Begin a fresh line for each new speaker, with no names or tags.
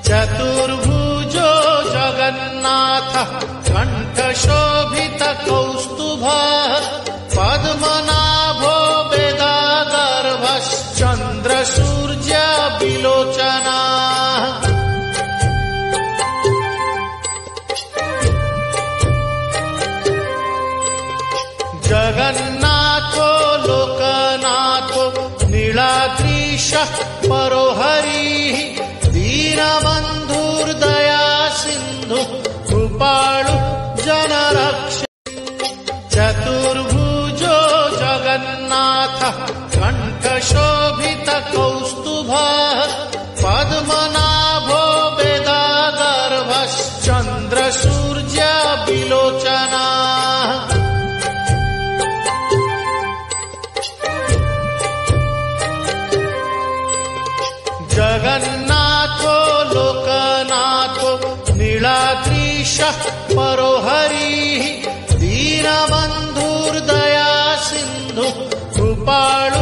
चतुर्भुजो जगन्नाथः कण्ठशोभितकौस्तुभः पद्मनाभो वेदागर्भश्चन्द्रसूर्यविलोचनाः जगन्नाथो लोकनाथो नीलाद्रीशः परो हरिः दीनबन्धुर्दया सिन्धु कृपाळु जनरक्ष चतुर्भुजो जगन्नाथः कण्ठशोभितकौस्तुभः पद्मनाभो वेदागर्भश्चन्द्रसूर्यविलोचनाः जगन्नाथो लोकनाथो नीलाद्रीशः परो हरिः दीनबन्धुर्दया सिन्धु कृपाळु